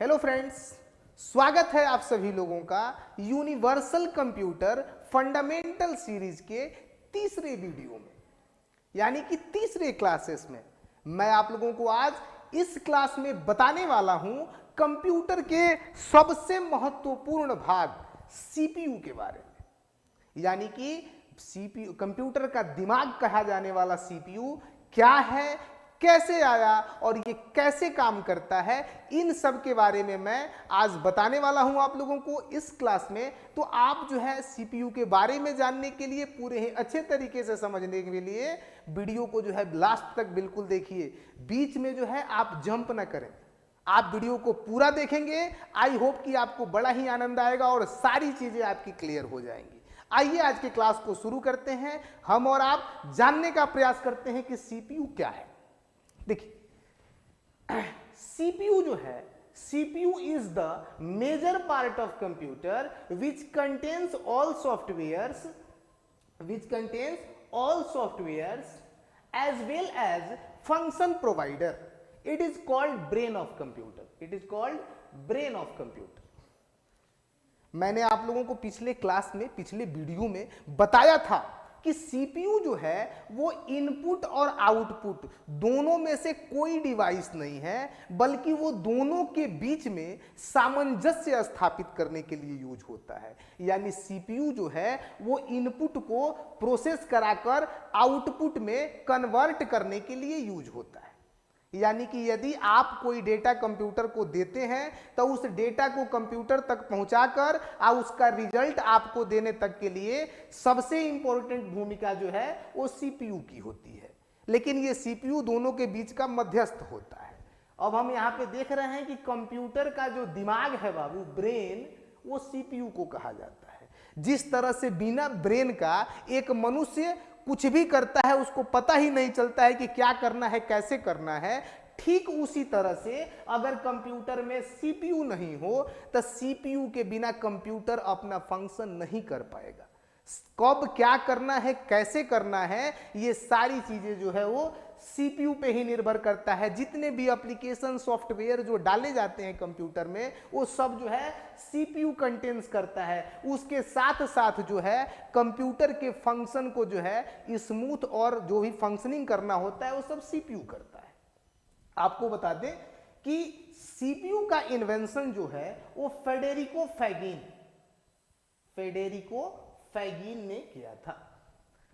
Hello friends, स्वागत है आप सभी लोगों का यूनिवर्सल कंप्यूटर फंडामेंटल सीरीज के तीसरे वीडियो में, यानी कि तीसरे क्लासेस में। मैं आप लोगों को आज इस क्लास में बताने वाला हूं कंप्यूटर के सबसे महत्वपूर्ण भाग सीपीयू के बारे में। यानी कि सीपीयू, कंप्यूटर का दिमाग कहा जाने वाला सीपीयू क्या है, कैसे आया और ये कैसे काम करता है, इन सब के बारे में मैं आज बताने वाला हूं आप लोगों को इस क्लास में। तो आप जो है सीपीयू के बारे में जानने के लिए, पूरे ही अच्छे तरीके से समझने के लिए वीडियो को जो है लास्ट तक बिल्कुल देखिए। बीच में जो है आप जंप ना करें, आप वीडियो को पूरा देखेंगे। आई होप कि आपको बड़ा ही आनंद आएगा और सारी चीजें आपकी क्लियर हो जाएंगी। आइए आज के क्लास को शुरू करते हैं। हम और आप जानने का प्रयास करते हैं कि सीपीयू क्या है। देखिए, सीपीयू जो है, CPU is the major part of computer which contains all softwares as well as function provider. It is called brain of computer. It is called brain of computer. मैंने आप लोगों को पिछले क्लास में, पिछले वीडियो में बताया था कि सीपीयू जो है वो इनपुट और आउटपुट दोनों में से कोई डिवाइस नहीं है, बल्कि वो दोनों के बीच में सामंजस्य स्थापित करने के लिए यूज होता है। यानी सीपीयू जो है वो इनपुट को प्रोसेस कराकर आउटपुट में कन्वर्ट करने के लिए यूज होता है। यानी कि यदि आप कोई डेटा कंप्यूटर को देते हैं तो उस डेटा को कंप्यूटर तक पहुंचाकर और उसका रिजल्ट आपको देने तक के लिए सबसे इंपॉर्टेंट भूमिका जो है वो सीपीयू की होती है। लेकिन ये सीपीयू दोनों के बीच का मध्यस्थ होता है। अब हम यहाँ पे देख रहे हैं कि कंप्यूटर का जो दिमाग है बाबू, ब्रेन, वो सीपीयू को कहा जाता है। जिस तरह से बिना ब्रेन का एक मनुष्य कुछ भी करता है, उसको पता ही नहीं चलता है कि क्या करना है, कैसे करना है, ठीक उसी तरह से अगर कंप्यूटर में सीपीयू नहीं हो तो सीपीयू के बिना कंप्यूटर अपना फंक्शन नहीं कर पाएगा। कब क्या करना है, कैसे करना है, ये सारी चीजें जो है वो सीपीयू पे ही निर्भर करता है। जितने भी एप्लीकेशन सॉफ्टवेयर जो डाले जाते हैं कंप्यूटर में, वो सब जो है सीपीयू कंटेन्स करता है। उसके साथ साथ जो है कंप्यूटर के फंक्शन को जो है स्मूथ और जो भी फंक्शनिंग करना होता है वो सब सीपीयू करता है। आपको बता दें कि सीपीयू का इन्वेंशन जो है वो फेडेरिको फैगिन ने किया था।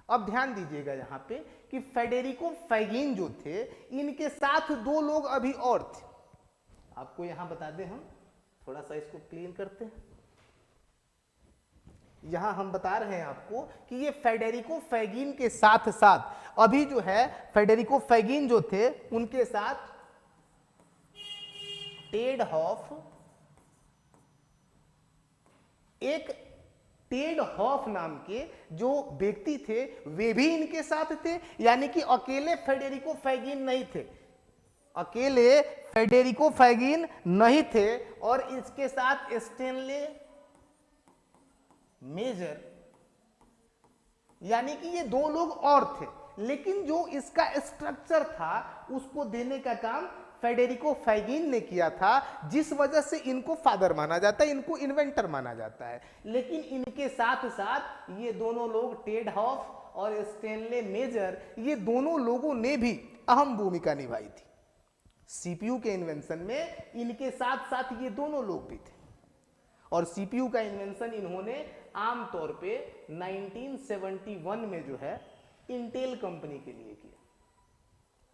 अब ध्यान दीजिएगा यहां पे कि फेडेरिको फैगिन जो थे, इनके साथ दो लोग अभी और थे। आपको यहां बता दें, हम थोड़ा सा इसको क्लीन करते हैं। यहां हम बता रहे हैं आपको कि ये फेडेरिको फैगिन के साथ साथ अभी जो है फेडेरिको फैगिन जो थे उनके साथ टेड हॉफ नाम के जो व्यक्ति थे वे भी इनके साथ थे। यानी कि अकेले फेडेरिको फैगिन नहीं थे, अकेले फेडेरिको फैगिन नहीं थे, और इसके साथ स्टेनले मेजर, यानी कि ये दो लोग और थे। लेकिन जो इसका स्ट्रक्चर था उसको देने का काम फेडेरिको फैगिन ने किया था, जिस वजह से इनको फादर माना जाता है, इनको इन्वेंटर माना जाता है। लेकिन इनके साथ साथ ये दोनों लोग, टेड हॉफ और स्टेनले मेजर, ये दोनों लोगों ने भी अहम भूमिका निभाई थी सीपीयू के इन्वेंशन में। इनके साथ साथ ये दोनों लोग भी थे, और सीपीयू का इन्वेंशन इन्होंने आमतौर पे 1971 में जो है इंटेल कंपनी के लिए किया।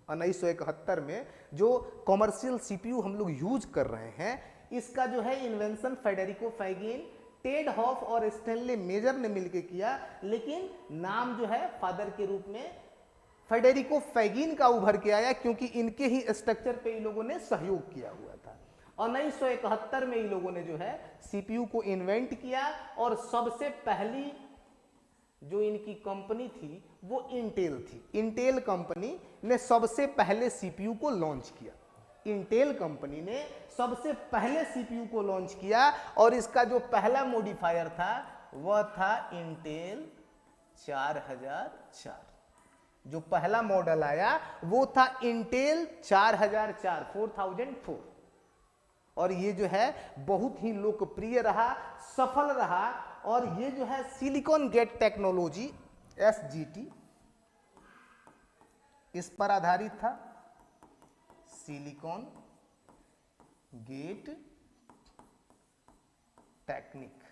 1971 में जो कॉमर्शियल सीपीयू हम लोग यूज कर रहे हैं, इसका जो है invention Federico Faggin, Ted Hoff और स्टेनले मेजर ने मिलकर किया। लेकिन नाम जो है फादर के रूप में फेडेरिको फैगिन का उभर के आया, क्योंकि इनके ही स्ट्रक्चर पे इन लोगों ने सहयोग किया हुआ था। 1971 में इन लोगों ने जो है सीपीयू को इन्वेंट किया, और सबसे पहली जो इनकी कंपनी थी वो इंटेल थी। इंटेल कंपनी ने सबसे पहले सीपीयू को लॉन्च किया। इंटेल कंपनी ने सबसे पहले सीपीयू को लॉन्च किया, और इसका जो पहला मॉडिफायर था वह था इंटेल 4004। जो पहला मॉडल आया वो था इंटेल 4004। और ये जो है बहुत ही लोकप्रिय रहा, सफल रहा, और ये जो है सिलिकॉन गेट टेक्नोलॉजी SGT इस पर आधारित था, सिलिकॉन गेट टेक्निक।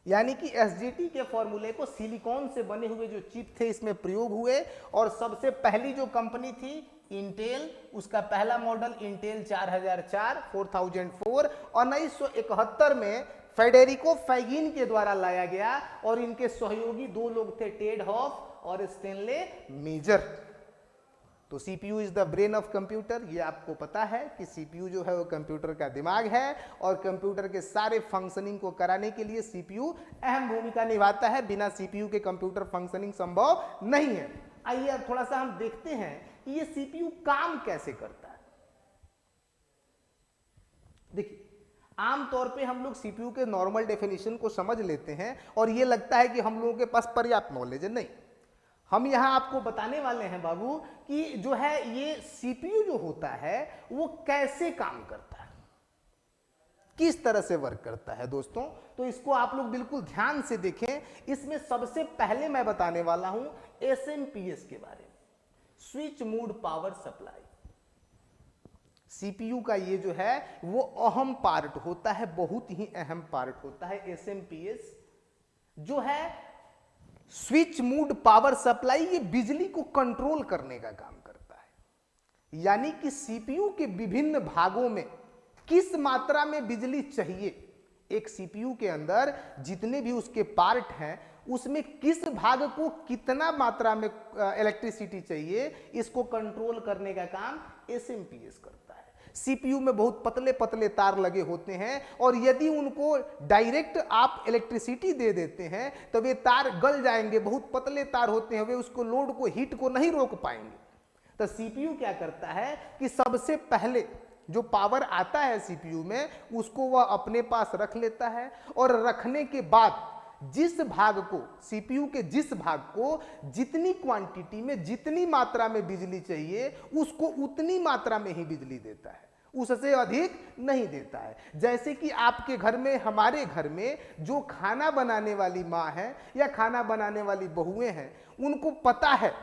यानी कि SGT के फॉर्मूले को सिलिकॉन से बने हुए जो चिप थे इसमें प्रयोग हुए, और सबसे पहली जो कंपनी थी इंटेल, उसका पहला मॉडल इंटेल 4004 1971 में फेडेरिको फैगिन के द्वारा लाया गया, और इनके सहयोगी दो लोग थे, टेड हॉफ और स्टेनले मेजर। तो CPU is the brain of computer. ये आपको पता है कि CPU जो है वो कंप्यूटर का दिमाग है, और कंप्यूटर के सारे फंक्शनिंग को कराने के लिए CPU अहम भूमिका निभाता है। बिना CPU के कंप्यूटर फंक्शनिंग संभव नहीं है। आइए अब थोड़ा सा हम देखते हैं कि ये CPU काम कैसे करता है। देखिए, आमतौर पे हम लोग CPU के नॉर्मल डेफिनेशन को समझ लेते हैं, और ये लगता है कि हम लोगों के पास पर्याप्त नॉलेज है। नहीं, हम यहां आपको बताने वाले हैं बाबू कि जो है ये CPU जो होता है वो कैसे काम करता है, किस तरह से वर्क करता है दोस्तों। तो इसको आप लोग बिल्कुल ध्यान से देखें। इसमें सबसे पहले मैं बताने वाला हूं SMPS के बारे में, switch mode power supply. CPU का ये जो है वो अहम पार्ट होता है, बहुत ही अहम पार्ट होता है। SMPS जो है स्विच मोड पावर सप्लाई, ये बिजली को कंट्रोल करने का काम करता है। यानी कि CPU के विभिन्न भागों में किस मात्रा में बिजली चाहिए, एक CPU के अंदर जितने भी उसके पार्ट हैं उसमें किस भाग को कितना मात्रा में इलेक्ट्रिसिटी चाहिए, इसको कंट्रोल करने का काम SMPS करता है। CPU में बहुत पतले पतले तार लगे होते हैं, और यदि उनको डायरेक्ट आप इलेक्ट्रिसिटी दे देते हैं तो वे तार गल जाएंगे। बहुत पतले तार होते हैं, वे उसको लोड को, हीट को नहीं रोक पाएंगे। तो CPU क्या करता है कि सबसे पहले जो पावर आता है CPU में उसको वह अपने पास रख लेता है, और रखने के बाद जिस भाग को, CPU के जिस भाग को जितनी क्वांटिटी में, जितनी मात्रा में बिजली चाहिए उसको उतनी मात्रा में ही बिजली देता है, उससे अधिक नहीं देता है। जैसे कि आपके घर में, हमारे घर में जो खाना बनाने वाली माँ है या खाना बनाने वाली बहुएं हैं, उनको पता है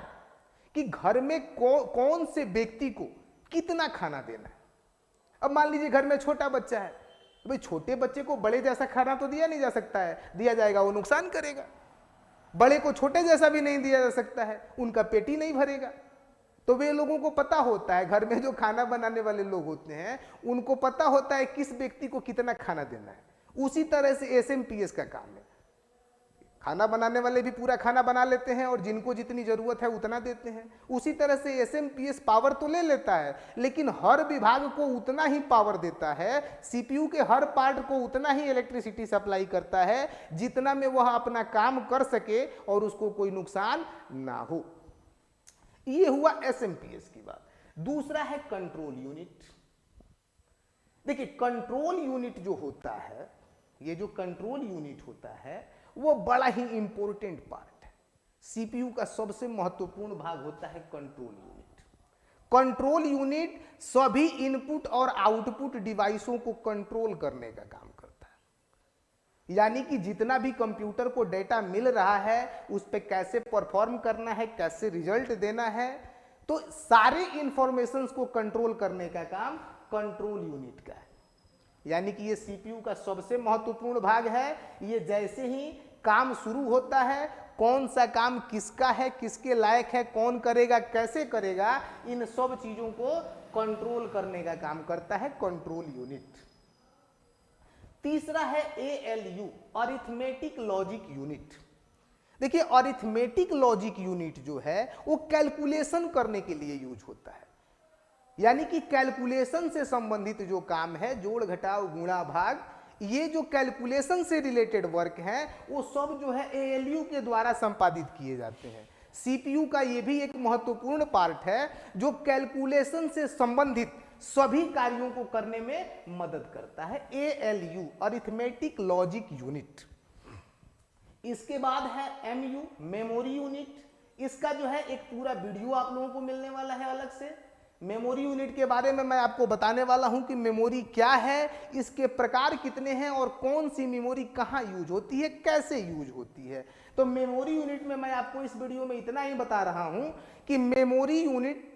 कि घर में कौन से व्यक्ति को कितना खाना देना है। अब मान लीजिए घर में छोटा बच्चा है, तो भाई छोटे बच्चे को बड़े जैसा खाना तो दिया नहीं जा सकता है, दिया जाएगा वो नुकसान करेगा। बड़े को छोटे जैसा भी नहीं दिया जा सकता है, उनका पेट ही नहीं भरेगा। तो वे लोगों को पता होता है, घर में जो खाना बनाने वाले लोग होते हैं उनको पता होता है किस व्यक्ति को कितना खाना देना है। उसी तरह से SMPS का काम है। खाना बनाने वाले भी पूरा खाना बना लेते हैं और जिनको जितनी जरूरत है उतना देते हैं। उसी तरह से SMPS पावर तो ले लेता है, लेकिन हर विभाग को उतना ही पावर देता है, CPU के हर पार्ट को उतना ही इलेक्ट्रिसिटी सप्लाई करता है जितना में वह अपना काम कर सके और उसको कोई नुकसान ना हो। ये हुआ SMPS की बात। दूसरा है कंट्रोल यूनिट। देखिए, कंट्रोल यूनिट जो होता है, ये जो कंट्रोल यूनिट होता है वो बड़ा ही इंपॉर्टेंट पार्ट है। CPU का सबसे महत्वपूर्ण भाग होता है कंट्रोल यूनिट। कंट्रोल यूनिट सभी इनपुट और आउटपुट डिवाइसों को कंट्रोल करने का काम करता है। यानी कि जितना भी कंप्यूटर को डेटा मिल रहा है उस पर कैसे परफॉर्म करना है, कैसे रिजल्ट देना है, तो सारे इंफॉर्मेशंस को कंट्रोल करने का काम कंट्रोल यूनिट का है। यानी कि ये CPU का सबसे महत्वपूर्ण भाग है। ये जैसे ही काम शुरू होता है, कौन सा काम किसका है, किसके लायक है, कौन करेगा, कैसे करेगा, इन सब चीजों को कंट्रोल करने का काम करता है कंट्रोल यूनिट। तीसरा है ALU, अरिथमेटिक लॉजिक यूनिट। देखिए, अरिथमेटिक लॉजिक यूनिट जो है वो कैलकुलेशन करने के लिए यूज होता है। यानी कि कैलकुलेशन से संबंधित जो काम है, जोड़ घटाव गुणा भाग, ये जो कैलकुलेशन से रिलेटेड वर्क है वो सब जो है ALU के द्वारा संपादित किए जाते हैं। CPU का ये भी एक महत्वपूर्ण पार्ट है जो कैलकुलेशन से संबंधित सभी कार्यों को करने में मदद करता है। ALU, arithmetic logic unit. इसके बाद है MU, मेमोरी यूनिट। इसका जो है एक पूरा वीडियो आप लोगों को मिलने वाला है अलग से। मेमोरी यूनिट के बारे में मैं आपको बताने वाला हूं कि मेमोरी क्या है, इसके प्रकार कितने हैं और कौन सी मेमोरी कहां यूज होती है, कैसे यूज होती है। तो मेमोरी यूनिट में मैं आपको इस वीडियो में इतना ही बता रहा हूं कि मेमोरी यूनिट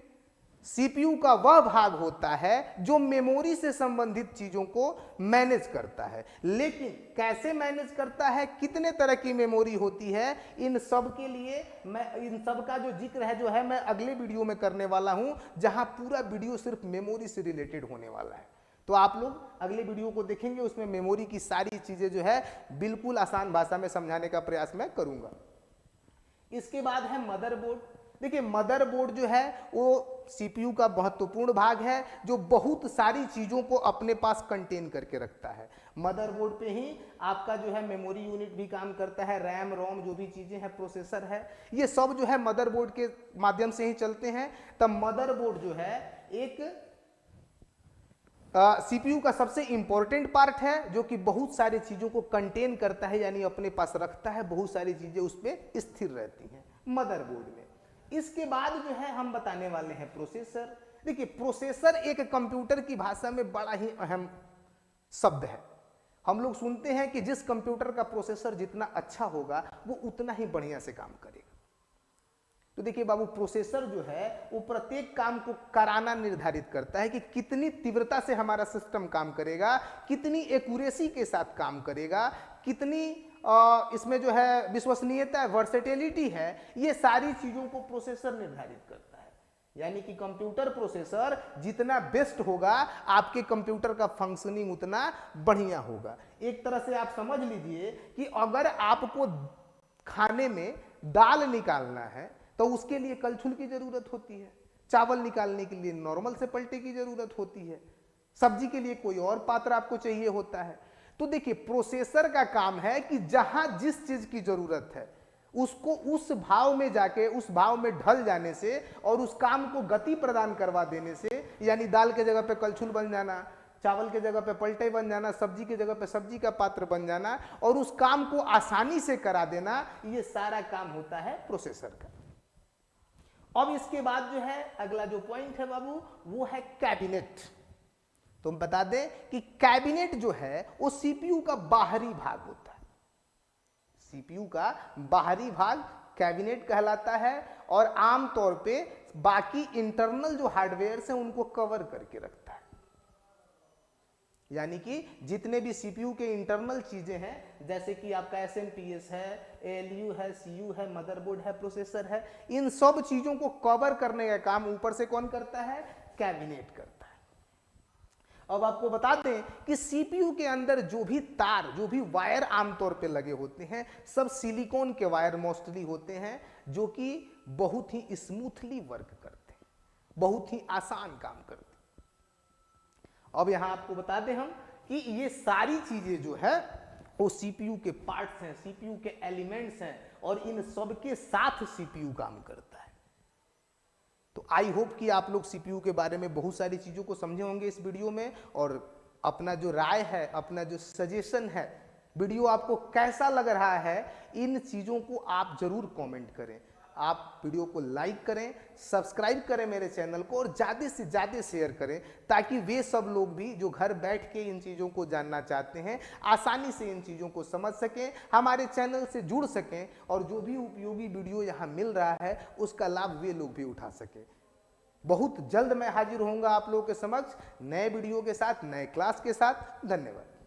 सीपीयू का वह भाग होता है जो मेमोरी से संबंधित चीजों को मैनेज करता है। लेकिन कैसे मैनेज करता है, कितने तरह की मेमोरी होती है, इन सब के लिए मैं इन सब का जो जिक्र है जो है मैं अगले वीडियो में करने वाला हूं, जहां पूरा वीडियो सिर्फ मेमोरी से रिलेटेड होने वाला है। तो आप लोग अगले वीडियो को देखेंगे, उसमें मेमोरी की सारी चीजें जो है बिल्कुल आसान भाषा में समझाने का प्रयास मैं करूंगा। इसके बाद है मदरबोर्ड। देखिए मदरबोर्ड जो है वो सीपीयू का महत्वपूर्ण भाग है जो बहुत सारी चीजों को अपने पास कंटेन करके रखता है। मदरबोर्ड पे ही आपका जो है मेमोरी यूनिट भी काम करता है, रैम रोम जो भी चीजें हैं, प्रोसेसर है, ये सब जो है मदरबोर्ड के माध्यम से ही चलते हैं। तब मदरबोर्ड जो है एक सीपीयू का सबसे इंपॉर्टेंट पार्ट है जो कि बहुत सारी चीजों को कंटेन करता है, यानी अपने पास रखता है, बहुत सारी चीजें उस पर स्थिर रहती हैं मदरबोर्ड में। इसके बाद जो है हम बताने वाले हैं प्रोसेसर। देखिए प्रोसेसर एक कंप्यूटर की भाषा में बड़ा ही अहम शब्द है। हम लोग सुनते हैं कि जिस कंप्यूटर का प्रोसेसर जितना अच्छा होगा वो उतना ही बढ़िया से काम करेगा। तो देखिए बाबू, प्रोसेसर जो है वो प्रत्येक काम को कराना निर्धारित करता है कि कितनी तीव्रता से हमारा सिस्टम काम करेगा, कितनी एक्यूरेसी के साथ काम करेगा, कितनी इसमें जो है विश्वसनीयता, वर्सेटिलिटी है, ये सारी चीजों को प्रोसेसर निर्धारित करता है। यानी कि कंप्यूटर प्रोसेसर जितना बेस्ट होगा आपके कंप्यूटर का फंक्शनिंग उतना बढ़िया होगा। एक तरह से आप समझ लीजिए कि अगर आपको खाने में दाल निकालना है तो उसके लिए कलछुल की जरूरत होती है, चावल निकालने के लिए नॉर्मल से पलटे की जरूरत होती है, सब्जी के लिए कोई और पात्र आपको चाहिए होता है। तो देखिए प्रोसेसर का काम है कि जहां जिस चीज की जरूरत है उसको उस भाव में जाके, उस भाव में ढल जाने से और उस काम को गति प्रदान करवा देने से, यानी दाल के जगह पे कलछुल बन जाना, चावल के जगह पे पलटे बन जाना, सब्जी की जगह पे सब्जी का पात्र बन जाना और उस काम को आसानी से करा देना, ये सारा काम होता है प्रोसेसर का। अब इसके बाद जो है अगला जो पॉइंट है बाबू वो है कैबिनेट। तो हम बता दें कि कैबिनेट जो है वो सीपीयू का बाहरी भाग होता है। सीपीयू का बाहरी भाग कैबिनेट कहलाता है और आमतौर पे बाकी इंटरनल जो हार्डवेयर हैं उनको कवर करके रखता है। यानी कि जितने भी सीपीयू के इंटरनल चीजें हैं, जैसे कि आपका एसएमपीएस है, एएलयू है, सीयू है, मदरबोर्ड है, प्रोसेसर है, इन सब चीजों को कवर करने का काम ऊपर से कौन करता है? कैबिनेट करता है। अब आपको बता दें कि सीपीयू के अंदर जो भी तार, जो भी वायर आमतौर पे लगे होते हैं, सब सिलिकॉन के वायर मोस्टली होते हैं, जो कि बहुत ही स्मूथली वर्क करते हैं, बहुत ही आसान काम करते हैं। अब यहां आपको बता दें हम कि ये सारी चीजें जो है वो सीपीयू के पार्ट्स हैं, सीपीयू के एलिमेंट्स हैं और इन सब के साथ सीपीयू काम करता है। तो आई होप कि आप लोग सीपीयू के बारे में बहुत सारी चीजों को समझे होंगे इस वीडियो में, और अपना जो राय है, अपना जो सजेशन है, वीडियो आपको कैसा लग रहा है, इन चीजों को आप जरूर कमेंट करें। आप वीडियो को लाइक करें, सब्सक्राइब करें मेरे चैनल को और ज़्यादा से ज़्यादा शेयर करें, ताकि वे सब लोग भी जो घर बैठ के इन चीज़ों को जानना चाहते हैं आसानी से इन चीज़ों को समझ सकें, हमारे चैनल से जुड़ सकें और जो भी उपयोगी वीडियो यहाँ मिल रहा है उसका लाभ वे लोग भी उठा सकें। बहुत जल्द मैं हाजिर होऊंगा आप लोगों के समक्ष नए वीडियो के साथ, नए क्लास के साथ। धन्यवाद।